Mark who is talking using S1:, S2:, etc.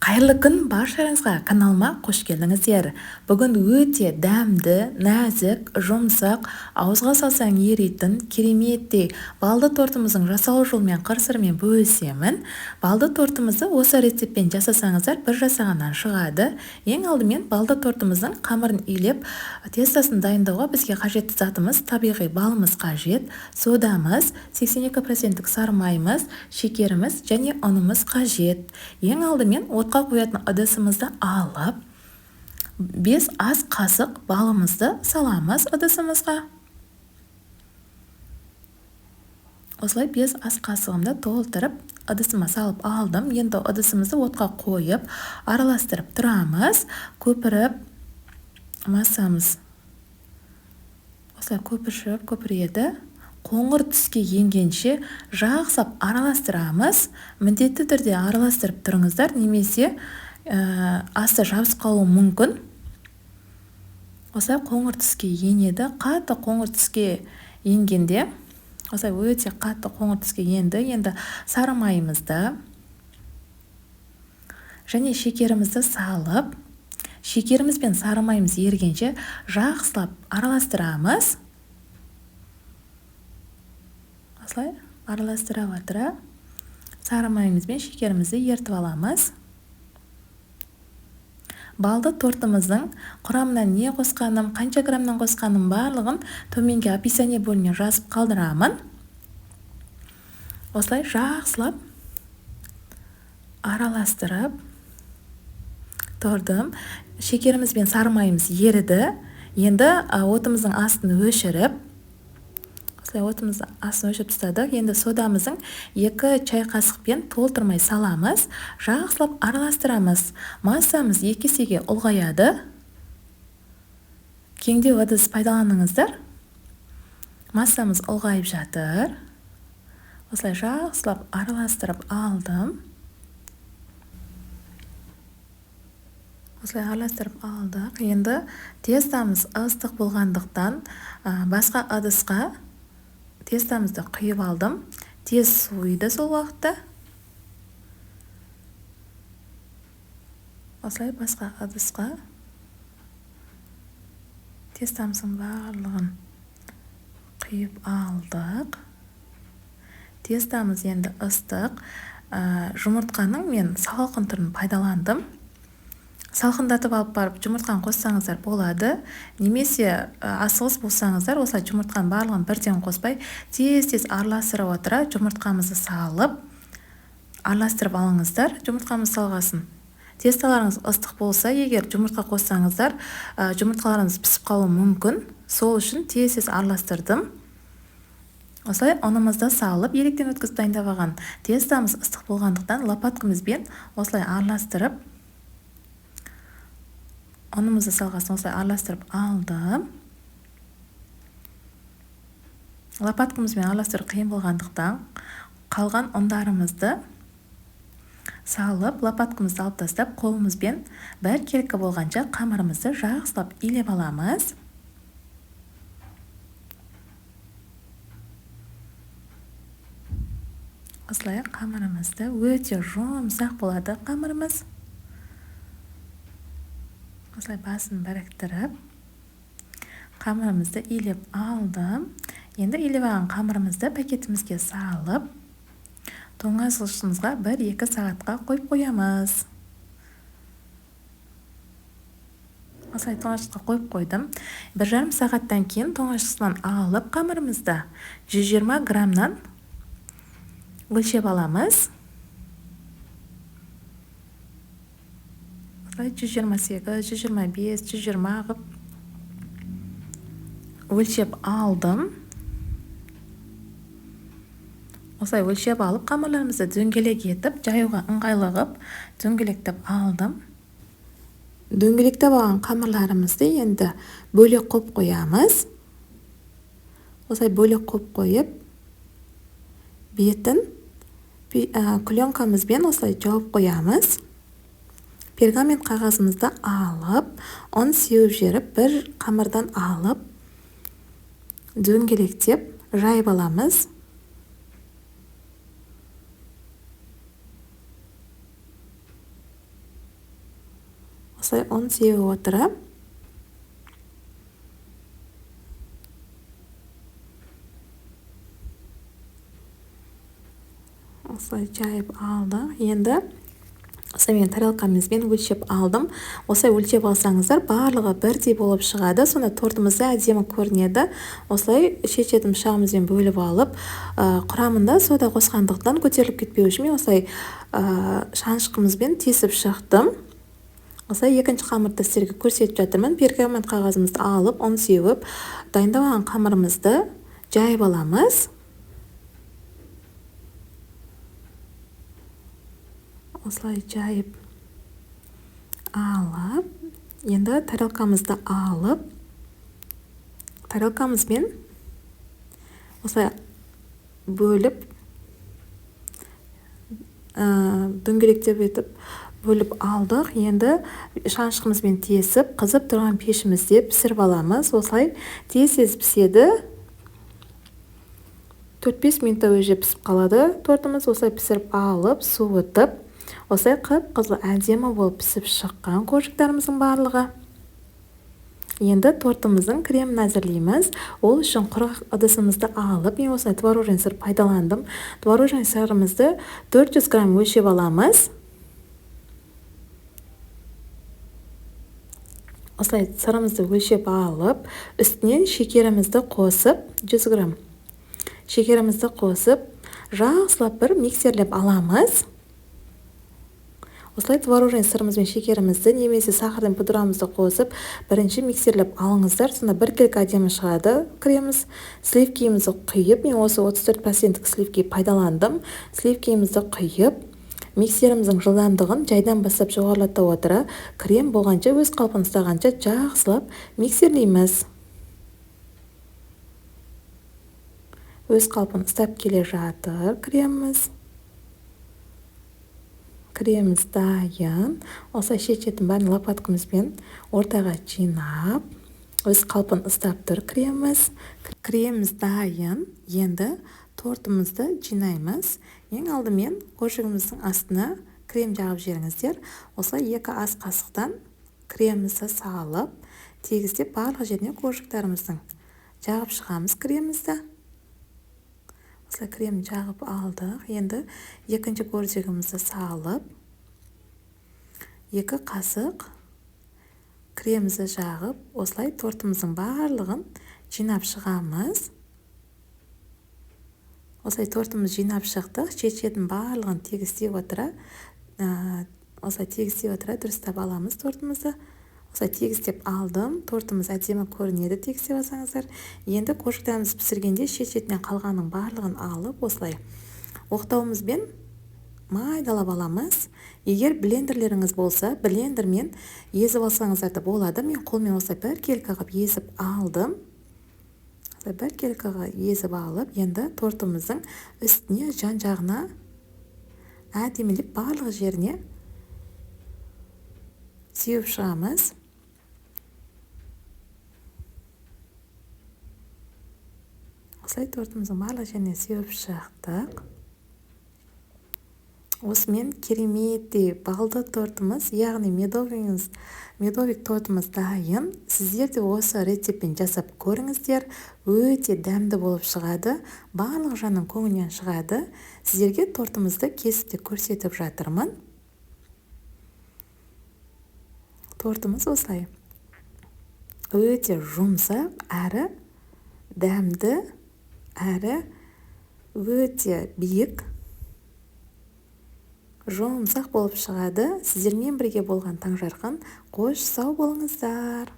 S1: Қайырлы күн баршаңызға, каналыма қош келдіңіздер. Бүгін өте дәмді, нәзік, жұмсақ, ауызға салсаң еритін, кереметтей балды тортымыздың жасалу жолымен қыр-сырымен бөлісемін. Балды тортымызды осы рецептпен жасасаңыздар бір жасағаннан шығады. Ең алдымен балды тортымыздың қамырын илеп, тестасын дайындауға бізге қажетті затымыз табиғи балымыз қажет, содамыз, 82% сары майымыз, шекеріміз және ұнымыз қажет. Ең алдымен отқа қоятын ыдысымызды алып, 5 ас қасық балымызды саламыз ыдысымызға. Осылай 5 ас қасығымды толтырып, ыдысыма салып алдым. Енді ыдысымызды отқа қойып, араластырып тұрамыз. Көпіріп, массамыз осылай көпіреді. Қоңыр түске енгенше жақсылап араластырамыз. Міндетті түрде араластырып тұрыңыздар, немесе асты жабысып қалуы мүмкін. Осылай қоңыр түске енеді. Қатты қоңыр түске енгенде, осылай өте қатты қоңыр түске енді сары майымызды және шекерімізді салып, шекеріміз бен сары майымыз ергенше жақсылап араластырамыз. Осылай араластыра отыра сары майымыз бен шекерімізді ертіп аламыз. Балды тортымыздың құрамына не қосқаным, қанша граммнан қосқаным барлығын төменге описание бөліміне жазып қалдырамын. Осылай жақсылап араластырып тұрдым. Шекеріміз бен сары майымыз еріді. Енді отымыздың астын өшіріп, отымыздың астын өшіріп тастадық. Енді содамыздың 2 чай қасықпен толтырмай саламыз. Жақсылап араластырамыз. Массамыз 2 есеге ұлғаяды. Кеңдеу ыдыс пайдаланыңыздар. Массамыз ұлғайып жатыр. Осылай жақсылап араластырып алдым. Осылай араластырып алдық. Енді тестамыз ыстық болғандықтан басқа ыдысқа тестамызды құйып алдым. Тез суиды сол уақытта. Осылай басқа ыдысқа тестамыздың барлығын құйып алдық. Тестамыз енді ыстық. Жұмыртқаның мен салқын түрін пайдаландым. Салқындатып алып барып жұмыртқаны қоссаңыздар болады. Немесе асығыс болсаңыздар, осылай жұмыртқаның барлығын бірден қоспай, тез-тез араластырып отыра жұмыртқамызды салып, араластырып алыңыздар. Жұмыртқамыз салғасын. Тесталарыңыз ыстық болса, егер жұмыртқа қоссаңыздар, жұмыртқаларыңыз пісіп қалуы мүмкін. Сол үшін тез-тез араластырдым. Осылай ұнымызды салып, електен өткізіп дайындап алған тестамыз ыстық болғандықтан лопаткамызбен осылай араластырып, ұнымызды салғасын осылай араластырып алдым. Лопаткамызбен араластырып қиын болғандықтан қалған ұндарымызды салып, лопаткамызды алып тастап, қолымызбен бір келкі болғанша қамырымызды жақсылап илеп аламыз. Осылай қамырымызды өте жұмсақ болады қамырымыз. Осылай басын біріктіріп, қамырымызды илеп алдым. Енді илеп алған қамырымызды пакетімізге салып, тоңазытқышымызға 1-2 сағатқа қойып қоямыз. Осылай тоңазытқышқа қойып қойдым. 1,5 сағаттан кейін тоңазытқыштан алып қамырымызды 120 граммнан өлшеп аламыз. 128, 125, 120 ғып өлшеп алдым. Осылай өлшеп алып, қамырларымызды дөңгелек етіп, жаюға ыңғайлы ғып, дөңгелектеп алдым. Дөңгелектеп алған қамырларымызды енді бөлек қойып қоямыз. Осылай бөлек қойып қойып, бетін пленкамызбен осылай жауып қоямыз. Пергамент қағазымызды алып, ұн сеуіп жеріп, бір қамырдан алып, дөңгелектеп жайып аламыз. осылай ұн сеуіп отырып осылай жайып алдық. Енді осылай мен тарелкамызбен өлшеп алдым. Осылай өлшеп алсаңыздар, барлығы бірдей болып шығады. Сонда тортымыз да әдемі көрінеді. Осылай шет-шетін пышағымызбен бөліп алып, құрамында сода қосқандықтан көтеріліп кетпеу үшін мен осылай шанышқымызбен тесіп шықтым. Осылай екінші қамырды сіздерге көрсетіп жатырмын. Пергамент қағазымызды алып, ұн сеуіп, дайындалған қамырымызды жайып аламыз. Осылай жайып алып, енді тарелкамызды алып, тарелкамызбен осылай бөліп, дөңгелектеп етіп бөліп алдық. Енді шанышқымызбен тесіп, қызып тұрған пешімізде пісіріп аламыз. Осылай тез-тез піседі. 4-5 минутта өзі пісіп қалады. Тортымыз осылай пісіріп алып, суытып, осылай қып-қызыл әдемі болып пісіп шыққан қожықтарымыздың барлығы. Енді тортымыздың кремін әзірлейміз. Ол үшін құрғақ ыдысымызды алып, мен осылай творожный сыр пайдаландым. Творожный сырымызды 400 грамм өлшеп аламыз. Осылай сырымызды өлшеп алып, үстінен шекерімізді қосып, 100 грамм шекерімізді қосып, жақсылап бір миксерлеп аламыз. Осылай творожный сырымыз бен шекерімізді немесе сахардан пудрамызды қосып, бірінші миксерлеп алыңыздар. Сонда бір келкі әдемі шығады креміміз. Сливкемізді құйып, мен осы 34% сливки пайдаландым. Сливкемізді құйып, миксеріміздің жылдамдығын жайдан бастап жоғарылата отыра, крем болғанша, өз қалпын ұстағанша жақсылап миксерлейміз. Өз қалпын ұстап келе жатыр креміміз. Креміміз дайын. Осылай шет-шетін бәрін лопаткамызбен ортаға жинап, өз қалпын ұстап тұр креміміз. Креміміз дайын. Енді тортымызды жинаймыз. Ең алдымен қожығымыздың астына крем жағып жіберіңіздер. Осылай 2 ас қасықтан кремімізді салып, тегістеп барлық жеріне қожықтарымыздың жағып шығамыз кремімізді. Осылай крем жағып алдық. Енді екінші қожығымызды салып, 2 қасық кремімізді жағып, осылай тортымыздың барлығын жинап шығамыз. Осылай тортымыз жинап шықтық. Шет-шетін барлығын тегістеп отыра, дұрыстап аламыз тортымызды. Осылай тегістеп алдым. Тортымыз әдемі көрінеді тегістеп алсаңыздар. Енді қожықтарымыз пісіргенде шет-шетінен қалғанның барлығын алып, осылай оқтауымызбен майдалап аламыз. Егер блендерлеріңіз болса, блендермен езіп алсаңыздар да болады. Мен қолмен осылай бір келкі қылып езіп алдым. Бір келкі езіп алып, енді тортымыздың үстіне, жан-жағына әдемілеп барлық жеріне сеуіп шығамыз. Осылай тортымыздың барлық жеріне сеуіп шықтық. Осымен кереметтей балды тортымыз, яғни медовик тортымыз дайын. Сіздер де осы рецептпен жасап көріңіздер. Өте дәмді болып шығады. Барлық жанның көңілінен шығады. Сіздерге тортымызды кесіп те көрсетіп жатырмын. Тортымыз осылай. Өте жұмсақ, әрі дәмді, әрі өте биік, жұмсақ болып шығады. Сіздермен бірге болған таңжарқын. Қош сау болыңыздар.